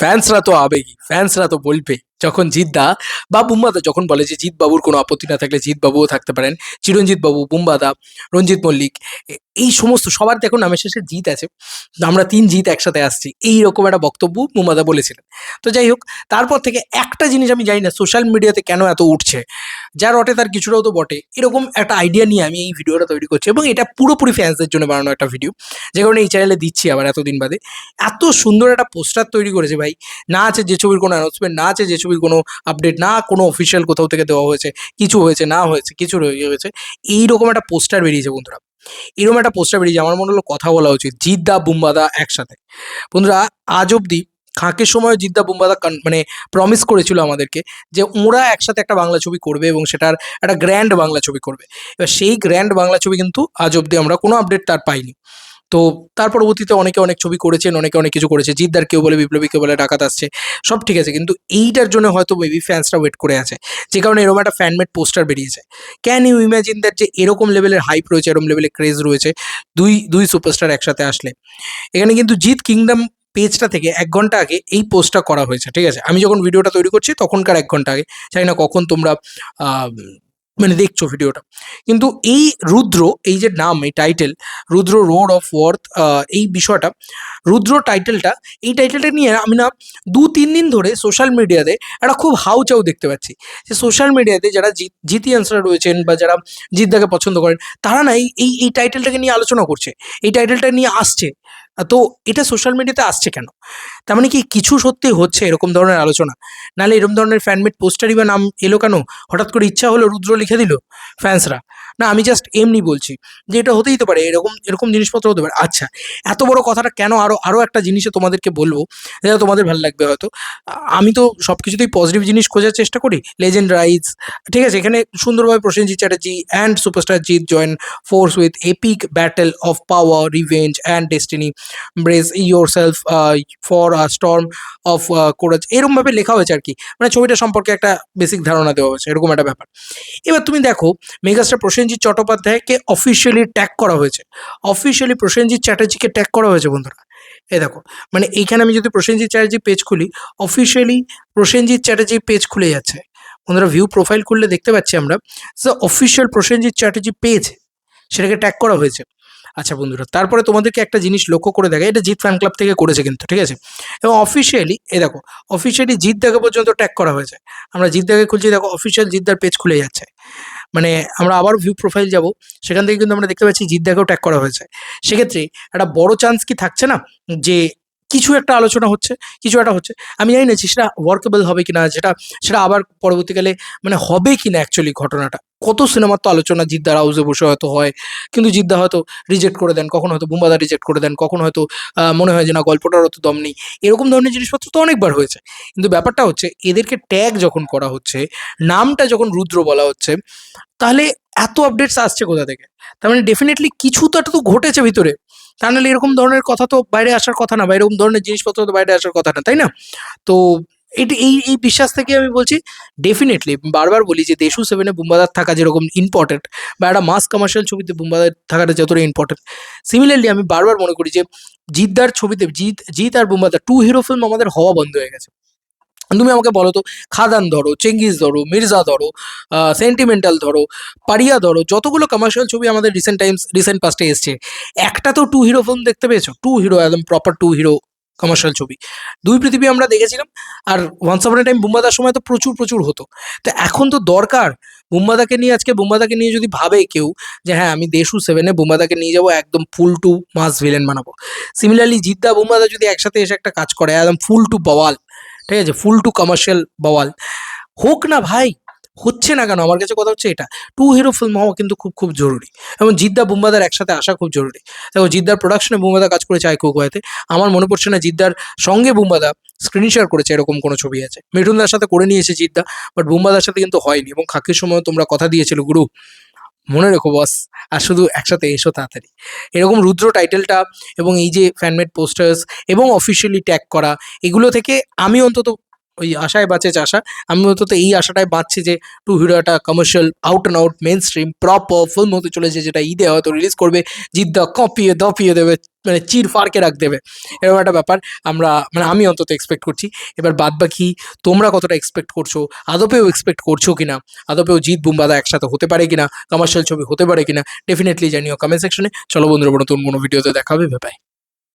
ফ্যান্সরা তো আবেগী, ফ্যান্সরা তো বলবে যখন জিদ্দা বা বুম্বাদা যখন বলে যে জিৎ বাবুর কোনো আপত্তি না থাকলে জিৎ বাবুও থাকতে পারেন, চিরঞ্জিত বাবু, বুম্বাদা, রঞ্জিত মল্লিক, এই সমস্ত সবার দেখুন নামের শেষে জিৎ আছে, আমরা তিন জিৎ একসাথে আসছি, এইরকম একটা বক্তব্য বুম্বাদা বলেছিলেন। তো যাই হোক, তারপর থেকে একটা জিনিস আমি জানি না সোশ্যাল মিডিয়াতে কেন এত উঠছে, যা রটে তার কিছুটাও তো বটে, এরকম একটা আইডিয়া নিয়ে আমি এই ভিডিওটা তৈরি করছি এবং এটা পুরোপুরি ফ্যান্সদের জন্য বানানো একটা ভিডিও, যে কারণে এই চ্যানেলে দিচ্ছি আবার এতদিন বাদে। এত সুন্দর একটা পোস্টার তৈরি করেছে ভাই, না আছে যে ছবির কোনো অ্যানাউন্সমেন্ট, না আছে যে ছবির কোনো আপডেট, না কোনো অফিসিয়াল কোথাও থেকে দেওয়া হয়েছে, কিছু হয়েছে না হয়েছে, কিছু হয়েছে, এইরকম একটা পোস্টার বেরিয়েছে বন্ধুরা। এরকম একটা পোস্টার বেরিয়েছে, আমার মনে হলো কথা বলা উচিত জিদ্দা বুম্বাদা একসাথে। বন্ধুরা, আজ অব্দি খাঁকের সময় জিদ্দা বুম্বাদা মানে প্রমিস করেছিল আমাদেরকে যে ওরা একসাথে একটা বাংলা ছবি করবে এবং সেটার একটা গ্র্যান্ড বাংলা ছবি করবে। এবার সেই গ্র্যান্ড বাংলা ছবি কিন্তু আজ অব্দি আমরা কোনো আপডেট তার পাইনি। তো তার পরবর্তীতে অনেকে অনেক ছবি করেছেন, অনেকে অনেক কিছু করেছে, জিদ্দার কেউ বলে বিপ্লবী, কেউ বলে ডাকাত আসছে, সব ঠিক আছে, কিন্তু এইটার জন্য হয়তো মেবি ফ্যান্সরা ওয়েট করে আছে, যে কারণে এরকম একটা ফ্যানমেড পোস্টার বেরিয়েছে। ক্যান ইউ ইমাজিন দ্যাট যে এরকম লেভেলের হাইপ রয়েছে, এরকম লেভেলের ক্রেজ রয়েছে দুই দুই সুপারস্টার একসাথে আসলে। এখানে কিন্তু জিৎ কিংডম পেজটা থেকে 1 ঘন্টা আগে এই পোস্টটা করা হয়েছে, ঠিক আছে? আমি যখন ভিডিওটা তৈরি করছি তখনকার 1 ঘন্টা আগে, জানি না কখন তোমরা আহ, মানে দেখছো ভিডিওটা। কিন্তু এই রুদ্র, এই যে নাম, এই title Rudra road of worth, এই বিষয়টা, রুদ্র টাইটেলটা, এই টাইটেলটা নিয়ে আমি না 2-3 দিন ধরে সোশ্যাল মিডিয়াতে একটা খুব হাউচাউ দেখতে পাচ্ছি, যে সোশ্যাল মিডিয়াতে যারা জিতিয়ান্সরা রয়েছেন বা যারা জিদ্দাকে পছন্দ করেন, তারা না এই টাইটেলটাকে নিয়ে আলোচনা করছে, এই টাইটেলটা নিয়ে আসছে। তো এটা সোশ্যাল মিডিয়াতে আসছে কেন? তার মানে কি কিছু সত্যি হচ্ছে এরকম ধরনের আলোচনা? নাহলে এরকম ধরনের ফ্যানমেড পোস্টারই বা নাম এলো কেন? হঠাৎ করে ইচ্ছা হলো রুদ্র লিখে দিল ফ্যান্সরা? না, আমি জাস্ট এমনি বলছি যে এটা হতেই তো পারে, এরকম এরকম জিনিসপত্র হতে পারে। আচ্ছা, এত বড় কথাটা কেন? আরও একটা জিনিসে তোমাদেরকে বলবো, যেটা তোমাদের ভালো লাগবে হয়তো। আমি তো সব কিছুতেই পজিটিভ জিনিস খোঁজার চেষ্টা করি, লেজেন্ড রাইজ, ঠিক আছে? এখানে সুন্দরভাবে Prosenjit Chatterjee and superstar Jeet join force with epic battle of power, revenge and destiny, brace yourself for a storm of courage, এরকমভাবে লেখা হয়েছে আর কি। মানে ছবিটা সম্পর্কে একটা বেসিক ধারণা দেওয়া হয়েছে, এরকম একটা ব্যাপার। এবার তুমি দেখো, মেগাস্টার প্রসেনজিৎ চট্টোপাধ্যায়কে অফিসিয়ালি ট্যাগ করা হয়েছে, অফিসিয়ালি প্রসেনজিৎ চ্যাটার্জিকে ট্যাগ করা হয়েছে বন্ধুরা। এই দেখো, মানে এইখানে আমি যদি প্রসেনজিৎ চ্যাটার্জি পেজ খুলি, অফিসিয়ালি প্রসেনজিৎ চ্যাটার্জি পেজ খুলে যাচ্ছে বন্ধুরা। ভিউ প্রোফাইল খুললে দেখতে পাচ্ছি আমরা অফিসিয়াল প্রসেনজিৎ চ্যাটার্জি পেজ, সেটাকে ট্যাগ করা হয়েছে। আচ্ছা বন্ধুরা, তারপরে তোমাদেরকে একটা জিনিস লক্ষ্য করে দেখা, এটা জিৎ ফ্যান ক্লাব থেকে করেছে কিন্তু, ঠিক আছে? এবং অফিসিয়ালি এ দেখো, অফিসিয়ালি জিদ্দাকে পর্যন্ত ট্যাগ করা হয়েছে। আমরা জিদ্দাকে খুলছি, দেখো অফিসিয়াল জিদ্দার পেজ খুলে যাচ্ছে। মানে আমরা আবার ভিউ প্রোফাইল যাব, সেখান থেকে কিন্তু আমরা দেখতে পাচ্ছি জিদ্দাকেও ট্যাগ করা হয়েছে। সেক্ষেত্রে একটা বড় চান্স কি থাকছে না, যে কিছু একটা আলোচনা হচ্ছে, কিছু একটা হচ্ছে। আমি জানি না যে সেটা ওয়ার্কেবল হবে কিনা, সেটা সেটা আবার পরবর্তীকালে মানে হবে কিনা অ্যাকচুয়ালি ঘটনাটা। কত সিনেমার তো আলোচনা জিদ্দার হাউসে বসে হয়তো হয়, কিন্তু জিদ্দা হয়তো রিজেক্ট করে দেন, কখনো হয়তো বুম্বাদা রিজেক্ট করে দেন, কখনো হয়তো মনে হয় যে না, গল্পটারও তো দম নেই। এরকম ধরনের জিনিসপত্র তো অনেকবার হয়েছে। কিন্তু ব্যাপারটা হচ্ছে, এদেরকে ট্যাগ যখন করা হচ্ছে, নামটা যখন রুদ্র বলা হচ্ছে, তাহলে এত আপডেটস আসছে কোথা থেকে? তার মানে ডেফিনেটলি কিছু তো একটা তো ঘটেছে ভিতরে। তা নাহলে এরকম ধরনের কথা তো বাইরে আসার কথা না, বা এরকম ধরনের জিনিসপত্র তো বাইরে আসার কথা না, তাই না? তো এটি এই বিশ্বাস থেকে আমি বলছি, ডেফিনেটলি বারবার বলি যে দেশু সেভেনে বুম্বাদার থাকা যেরকম ইম্পর্টেন্ট, বা একটা মাস কমার্শিয়াল ছবিতে বুম্বাদার থাকাটা যতটা ইম্পর্টেন্ট, সিমিলারলি আমি বারবার মনে করি যে জিদ্দার ছবিতে জিৎ আর বুম্বাদার টু হিরো ফিল্ম আমাদের হওয়া বন্ধ হয়ে গেছে। তুমি আমাকে বলো তো, খাদান ধরো, চেঙ্গিজ ধরো, মির্জা ধরো, সেন্টিমেন্টাল ধরো, পারিয়া ধরো, যতগুলো কমার্শিয়াল ছবি আমাদের রিসেন্ট পাস্টে এসছে, একটা তো টু হিরো ফিল্ম দেখতে পেয়েছো? টু হিরো, একদম প্রপার টু হিরো কমার্শিয়াল ছবি দুই পৃথিবী আমরা দেখেছিলাম। আর ওয়ান্স আপন এ টাইম বুম্বাদার সময় তো প্রচুর প্রচুর হতো। তো এখন তো দরকার বুম্বাদাকে নিয়ে, আজকে বুম্বাদাকে নিয়ে যদি ভাবে কেউ যে হ্যাঁ আমি দেশু সেভেনে বুম্বাদাকে নিয়ে যাবো, একদম ফুল টু মাস ভিলেন বানাবো, সিমিলারলি জিদ্দা বুম্বাদা যদি একসাথে এসে একটা কাজ করে, একদম ফুল টু বওয়াল, ঠিক আছে, ফুল টু কমার্শিয়াল বওয়াল হোক না ভাই। হচ্ছে না কেন? আমার কাছে কথা হচ্ছে এটা, টু হিরো ফিল্ম হওয়া কিন্তু খুব খুব জরুরি, এবং জিদ্দা বুম্বাদার একসাথে আসা খুব জরুরি। দেখো, জিদ্দার প্রোডাকশনে বুম্বাদা কাজ করেছে আই কুকওয়াতে, আমার মনে পড়ছে না জিদ্দার সঙ্গে বুম্বাদা স্ক্রিন শেয়ার করেছে এরকম কোনো ছবি আছে। মিঠুনদার সাথে করে নিয়েছে জিদ্দা, বাট বুম্বাদার সাথে কিন্তু হয়নি। এবং খাকির সময় তোমরা কথা দিয়েছিল গুরু, মনে রেখো বস, আর শুধু একসাথে এসো তাড়াতাড়ি। এরকম রুদ্র টাইটেলটা এবং এই যে ফ্যানমেড পোস্টার্স এবং অফিসিয়ালি ট্যাগ করা, এগুলো থেকে আমি অন্তত ওই আশায় বাঁচে চাষা। আমি অন্তত এই আশাটায় বাঁচছি যে টু হিরো একটা commercial out and out mainstream proper film হতে চলেছে, যেটা ঈদে হয়তো রিলিজ করবে, জিদ্দা কপিয়ে দপিয়ে দেবে, মানে চির ফাড়কে রাখ দেবে, এরকম একটা ব্যাপার আমরা মানে আমি অন্তত এক্সপেক্ট করছি। এবার বাদ বাকি তোমরা কতটা এক্সপেক্ট করছো, আদপেও এক্সপেক্ট করছো কিনা, আদপেও জিৎ বুমবাদা একসাথে হতে পারে কিনা, কমার্শিয়াল ছবি হতে পারে কিনা, ডেফিনেটলি জানিও কমেন্ট সেকশনে। চলো বন্ধুরা, নতুন কোনো ভিডিওতে দেখা হবে, বাই।